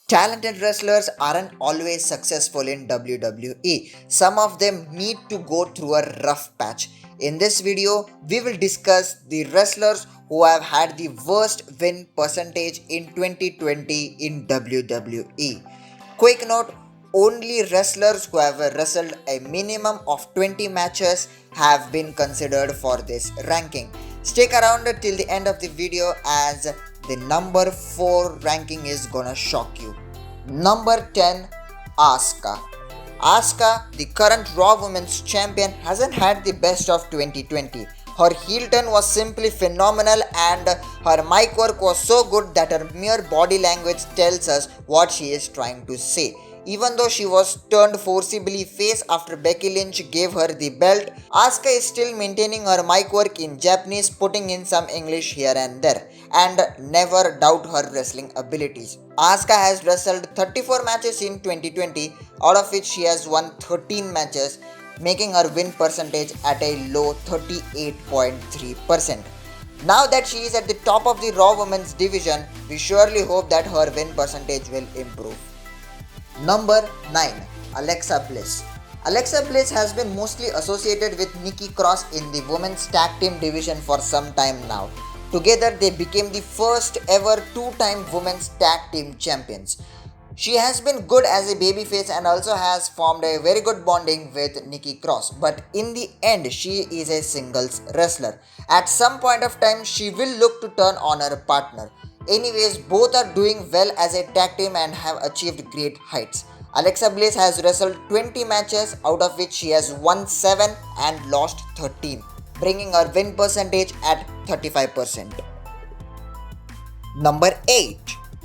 Talented wrestlers aren't always successful in WWE. Some of them need to go through a rough patch. In this video, we will discuss the wrestlers who have had the worst win percentage in 2020 in WWE. Quick note, only wrestlers who have wrestled a minimum of 20 matches have been considered for this ranking. Stick around till the end of the video as the number 4 ranking is gonna shock you. Number 10, ASUKA. ASUKA, the current Raw Women's Champion, hasn't had the best of 2020. Her heel turn was simply phenomenal and her mic work was so good that her mere body language tells us what she is trying to say. Even though she was turned forcibly face after Becky Lynch gave her the belt, Asuka is still maintaining her mic work in Japanese, putting in some English here and there, and never doubt her wrestling abilities. Asuka has wrestled 34 matches in 2020, out of which she has won 13 matches, making her win percentage at a low 38.3%. Now that she is at the top of the Raw Women's division, we surely hope that her win percentage will improve. Number 9, Alexa Bliss. Alexa Bliss has been mostly associated with Nikki Cross in the women's tag team division for some time now. Together they became the first ever two-time women's tag team champions. She has been good as a babyface and also has formed a very good bonding with Nikki Cross, but in the end she is a singles wrestler. At some point of time she will look to turn on her partner. Anyways, both are doing well as a tag team and have achieved great heights. Alexa Bliss has wrestled 20 matches, out of which she has won 7 and lost 13, bringing her win percentage at 35%. Number 8,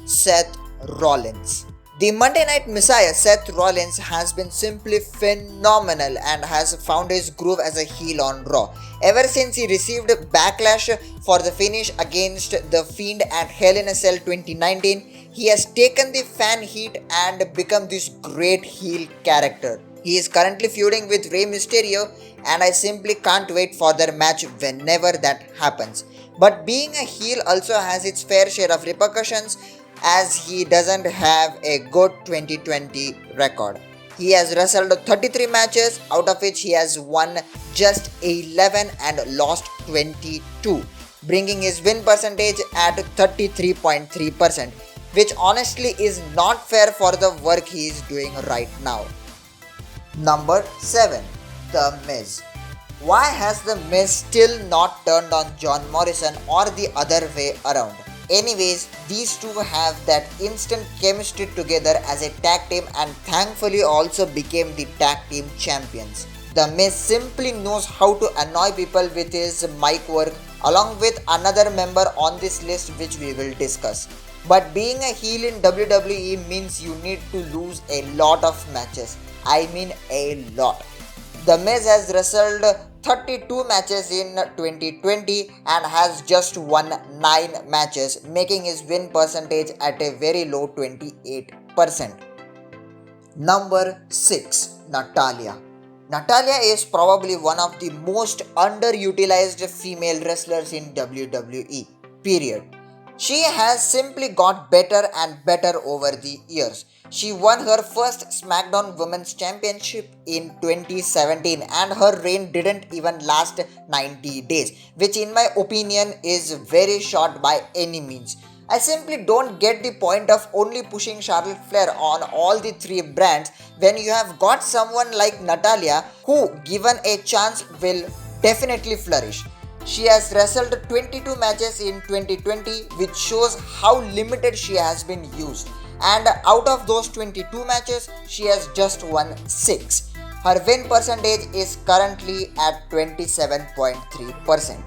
Seth Rollins. The Monday Night Messiah Seth Rollins has been simply phenomenal and has found his groove as a heel on Raw. Ever since he received backlash for the finish against The Fiend at Hell in a Cell 2019, he has taken the fan heat and become this great heel character. He is currently feuding with Rey Mysterio and I simply can't wait for their match whenever that happens. But being a heel also has its fair share of repercussions, as he doesn't have a good 2020 record. He has wrestled 33 matches, out of which he has won just 11 and lost 22, bringing his win percentage at 33.3%, which honestly is not fair for the work he is doing right now. Number 7, The Miz. Why has The Miz still not turned on John Morrison or the other way around? Anyways, these two have that instant chemistry together as a tag team and thankfully also became the tag team champions. The Miz simply knows how to annoy people with his mic work, along with another member on this list which we will discuss. But being a heel in WWE means you need to lose a lot of matches. I mean a lot. The Miz has wrestled 32 matches in 2020 and has just won 9 matches, making his win percentage at a very low 28%. Number 6, NATALYA. NATALYA is probably one of the most underutilized female wrestlers in WWE, period. She has simply got better and better over the years. She won her first SmackDown Women's Championship in 2017 and her reign didn't even last 90 days, which in my opinion is very short by any means. I simply don't get the point of only pushing Charlotte Flair on all the 3 brands when you have got someone like NATALYA who, given a chance, will definitely flourish. She has wrestled 22 matches in 2020, which shows how limited she has been used. And out of those 22 matches, she has just won 6. Her win percentage is currently at 27.3%.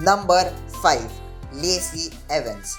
Number 5, Lacey Evans.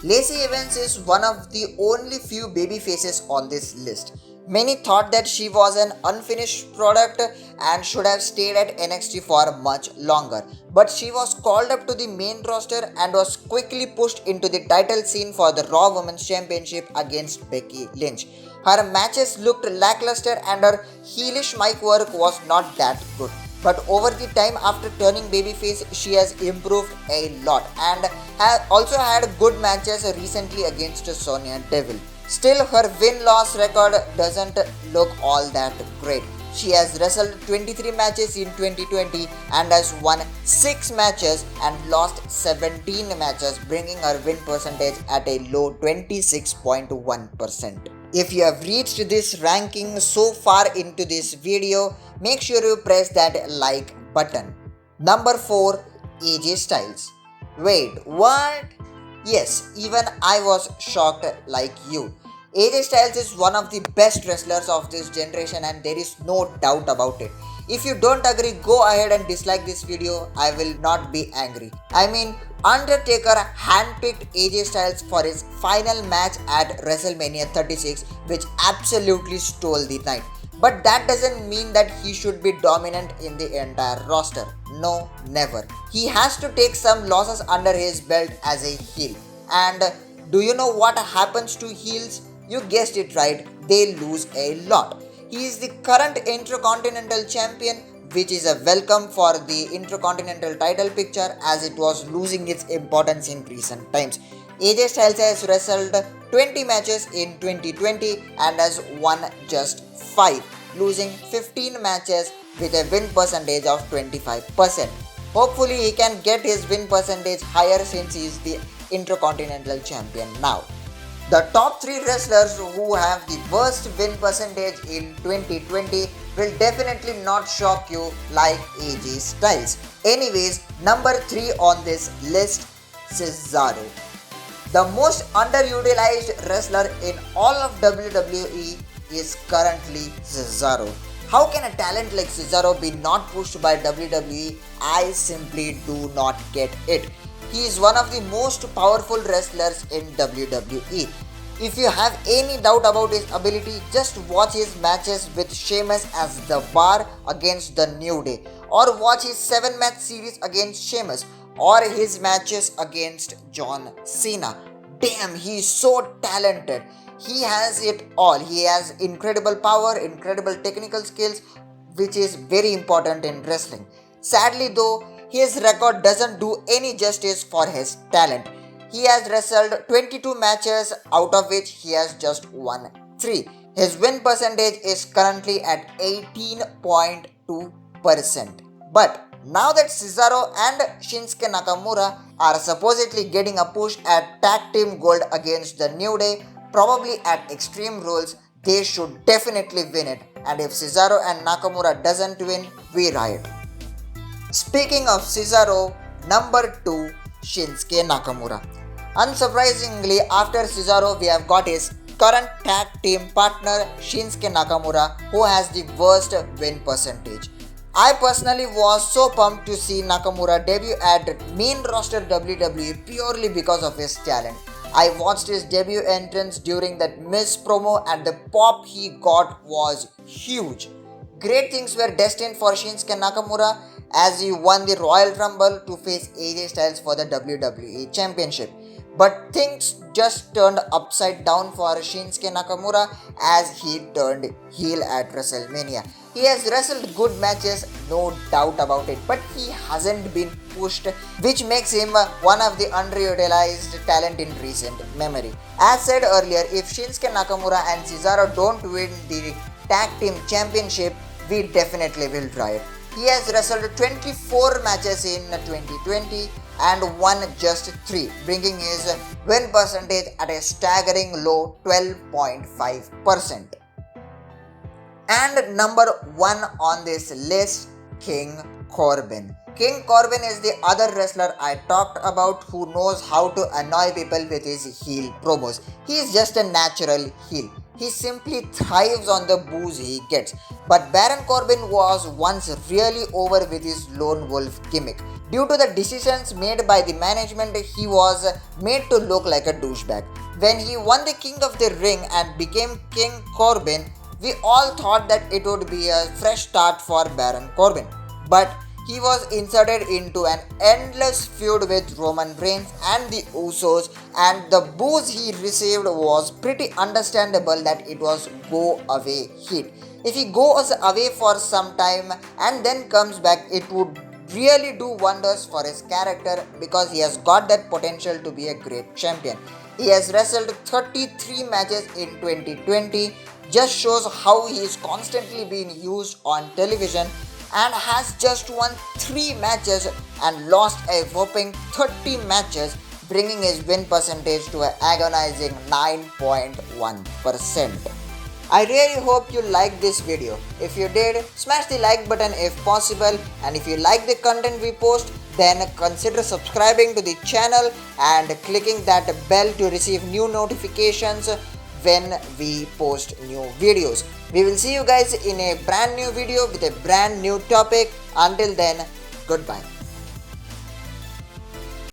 Lacey Evans is one of the only few baby faces on this list. Many thought that she was an unfinished product and should have stayed at NXT for much longer, but she was called up to the main roster and was quickly pushed into the title scene for the Raw Women's Championship against Becky Lynch. Her matches looked lackluster and her heelish mic work was not that good. but over the time after turning babyface, she has improved a lot and has also had good matches recently against Sonya Deville. Still, her win-loss record doesn't look all that great. She has wrestled 23 matches in 2020 and has won 6 matches and lost 17 matches, bringing her win percentage at a low 26.1%. If you have reached this ranking so far into this video, make sure you press that like button. Number 4. AJ Styles. Wait, what? Yes, even I was shocked like you. AJ Styles is one of the best wrestlers of this generation and there is no doubt about it. If you don't agree, go ahead and dislike this video. I will not be angry. I mean, Undertaker handpicked AJ Styles for his final match at WrestleMania 36, which absolutely stole the night. But that doesn't mean that he should be dominant in the entire roster. No, never. He has to take some losses under his belt as a heel. And do you know what happens to heels? You guessed it right, they lose a lot. He is the current Intercontinental Champion, which is a welcome for the Intercontinental title picture as it was losing its importance in recent times. AJ Styles has wrestled 20 matches in 2020 and has won just 5, losing 15 matches with a win percentage of 25%. Hopefully he can get his win percentage higher since he is the Intercontinental Champion now. The top 3 wrestlers who have the worst win percentage in 2020 will definitely not shock you like AJ Styles. Anyways, number 3 on this list, CESARO. The most underutilized wrestler in all of WWE is currently CESARO. How can a talent like CESARO be not pushed by WWE? I simply do not get it. He is one of the most powerful wrestlers in WWE. If you have any doubt about his ability, just watch his matches with Sheamus as the Bar against the New Day, or watch his 7-match series against Sheamus, or his matches against John Cena. Damn, he is so talented. He has it all. He has incredible power, incredible technical skills, which is very important in wrestling. Sadly though, his record doesn't do any justice for his talent. He has wrestled 22 matches, out of which he has just won 3. His win percentage is currently at 18.2%. But now that CESARO and Shinsuke Nakamura are supposedly getting a push at Tag Team Gold against the New Day, probably at Extreme Rules, they should definitely win it. And if CESARO and Nakamura doesn't win, we riot. Speaking of CESARO, number 2, Shinsuke Nakamura. Unsurprisingly, after CESARO, we have got his current tag team partner Shinsuke Nakamura, who has the worst win percentage. I personally was so pumped to see Nakamura debut at main roster WWE purely because of his talent. I watched his debut entrance during that Miz promo and the pop he got was huge. Great things were destined for Shinsuke Nakamura as he won the Royal Rumble to face AJ Styles for the WWE Championship. But things just turned upside down for Shinsuke Nakamura as he turned heel at WrestleMania. He has wrestled good matches, no doubt about it, but he hasn't been pushed, which makes him one of the underutilized talent in recent memory. As said earlier, if Shinsuke Nakamura and CESARO don't win the Tag Team Championship, we definitely will riot. He has wrestled 24 matches in 2020 and won just 3, bringing his win percentage at a staggering low 12.5%. And number 1 on this list, King Corbin. King Corbin is the other wrestler I talked about who knows how to annoy people with his heel promos. He is just a natural heel. He simply thrives on the boos he gets. But Baron Corbin was once really over with his lone wolf gimmick. Due to the decisions made by the management, he was made to look like a douchebag. When he won the King of the Ring and became King Corbin, we all thought that it would be a fresh start for Baron Corbin. But he was inserted into an endless feud with Roman Reigns and the Usos, and the booze he received was pretty understandable that it was go away heat. If he goes away for some time and then comes back, it would really do wonders for his character because he has got that potential to be a great champion. He has wrestled 33 matches in 2020, just shows how he is constantly being used on television, and has just won 3 matches and lost a whopping 30 matches, bringing his win percentage to an agonizing 9.1%. I really hope you liked this video. If you did, smash the like button if possible, and if you like the content we post, then consider subscribing to the channel and clicking that bell to receive new notifications when we post new videos. We will see you guys in a brand new video with a brand new topic. Until then, goodbye.